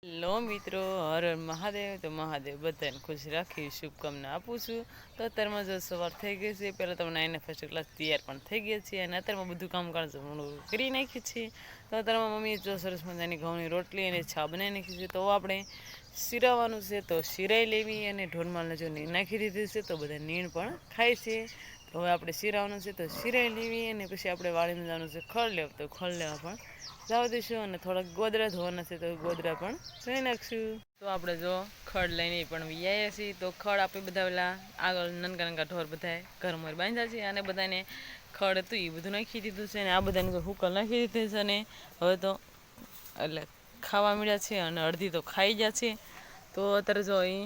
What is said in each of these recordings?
Hello મિત્રો, હર હર મહાદેવ. તો મહાદેવ બધાને ખુશ રાખી શુભકામના આપું છું. તો અત્યારમાં જો સવાર થઈ ગઈ છે. પહેલાં તમને એને ફર્સ્ટ ક્લાસ તૈયાર પણ થઈ ગયા છીએ અને અત્યારમાં બધું કામ કરી નાખ્યું છે. તો અત્યારમાં મમ્મીએ જો સરસ મજાની ઘઉંની રોટલી અને છા બનાવી નાખી છે. તો આપણે શીરાવાનું છે, તો શીરાઈ લેવી અને ઢોરમાલને જો નીણ નાખી દીધી છે. તો બધા નીણ પણ ખાય છે. તો હવે આપણે શીરાવાનું છે, તો શીરાઈ લેવી અને પછી આપણે વાળીને જવાનું છે ખળ લેવા. તો ખળ લેવા પણ જવા દઈશું અને થોડાક ગોદરા ધોવાના છે, તો ગોદરા પણ ધોઈ નાખશું. તો આપણે જો ખડ લઈને પણ વ્યાયા છીએ. તો ખડ આપણે બધા પેલા આગળ નનકા નનકા ઢોર બધા ઘરમાં બાંધ્યા છે અને બધાને ખડ હતું એ બધું નાખી દીધું છે અને આ બધાને હુકલ નાખી દીધી છે. અને હવે તો એટલે ખાવા મળ્યા છે અને અડધી તો ખાઈ ગયા છે. તો અત્યારે જો એ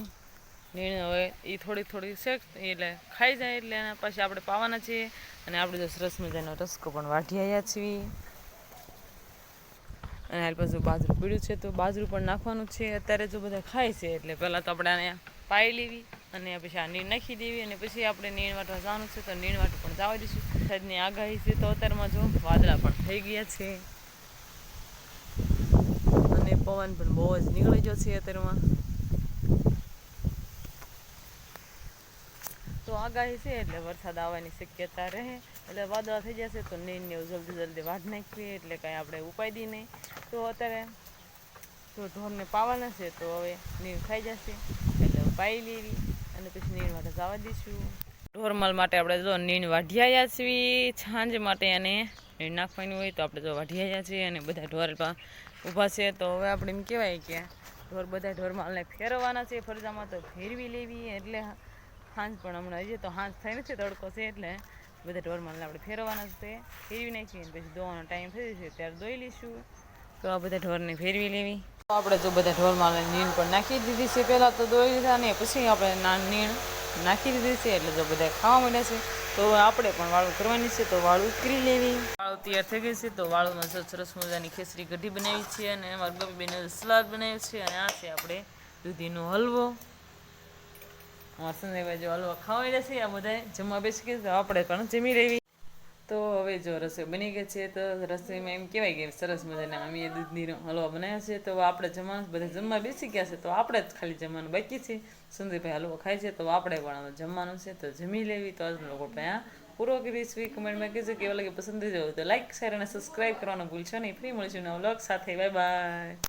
નીણ હવે એ થોડીક થોડીક શેક એટલે ખાઈ જાય એટલે એના પછી આપણે પાવાના છીએ. અને આપણે જો સરસ મજાનો રસકો પણ વાઢી આવ્યા છીએ. અને હાલ પાછું બાજરું પીળ્યું છે, તો બાજરું પણ નાખવાનું છે. અત્યારે જો બધા ખાય છે એટલે પહેલાં તો આપણે આને પાઈ લેવી અને પછી આ નીણ નાખી દેવી અને પછી આપણે નીણ વાટવા જવાનું છે. તો નીણ વાટવા પણ જવા દઈશું. વરસાદની આગાહી છે, તો અત્યારમાં જો વાદળા પણ થઈ ગયા છે અને પવન પણ બહુ જ નીકળી ગયો છે અત્યારમાં. તો આગાહી છે એટલે વરસાદ આવવાની શક્યતા રહે. એટલે વાદળા થઈ જશે તો નીણને જલ્દી જલ્દી વાઢ નાખીએ એટલે કાંઈ આપણે ઉપાય દી નહીં. તો અત્યારે જો ઢોરને પાવાના છે, તો હવે નીણ ખાઈ જશે એટલે પાઈ લેવી અને પછી નીણ માટે જવા દઈશું. ઢોરમાલ માટે આપણે જો નીણ વાઢી આવ્યા છીએ છાંજ માટે, અને નીણ નાખવાની હોય તો આપણે જો વાઢી આવ્યા છીએ અને બધા ઢોર ઊભા છે. તો હવે આપણે એમ કહેવાય કે બધા ઢોરમાલને ફેરવવાના છે ફરજામાં, તો ફેરવી લેવી. એટલે સાંજ પણ હમણાં હજી તો સાંજ થઈ નથી, તડકો છે એટલે બધા ઢોરમાલને આપણે ફેરવવાના છે. ફેરવી નાખીએ પછી ધોવાનો ટાઈમ થઈ જશે ત્યારે ધોઈ લઈશું. તો આ બધા ઢોરને ફેરવી લેવી. તો આપણે જો બધા ઢોરમાલને નીણ પણ નાખી દીધી છે. પહેલાં તો ધોઈ લીધા ને પછી આપણે નીણ નાખી દીધી છે. એટલે જો બધા ખાવા માંડ્યા છે, તો આપણે પણ વાળું કરવાની છે. તો વાળું કરી લેવી. વાળું તૈયાર થઈ ગઈ છે. તો વાળુંમાં સરસ મજાની ખીચડી કઢી બનાવી છે અને અમારા ગમીબેને સલાડ બનાવ્યું છે અને આ છે આપણે દૂધીનો હલવો. સંજયભાઈ જો હલવો ખાવા જશે, આ બધા જમવા બેસી ગયા. તો આપણે પણ જમી લેવી. તો હવે જો રસોઈ બની ગઈ છે. તો રસોઈમાં એમ કહેવાય કે સરસ મજાના અમે દૂધીનો હલવા બનાવ્યા છે. તો આપણે જમવાનું બધા જમવા બેસી ગયા છે, તો આપણે જ ખાલી જમવાનું બાકી છે. સંજયભાઈ હલવો ખાય છે, તો આપણે પણ જમવાનું છે, તો જમી લેવી. તો આજનો લોકો ત્યાં પૂરો કરીશું. કમેન્ટમાં કહેજો કેવા લાગે, પસંદ થઈ જાય તો લાઈક, શેર અને સબસ્ક્રાઈબ કરવાનું ભૂલશો નહીં. ફ્રી મળીશું નવા વ્લોગ સાથે. Bye bye.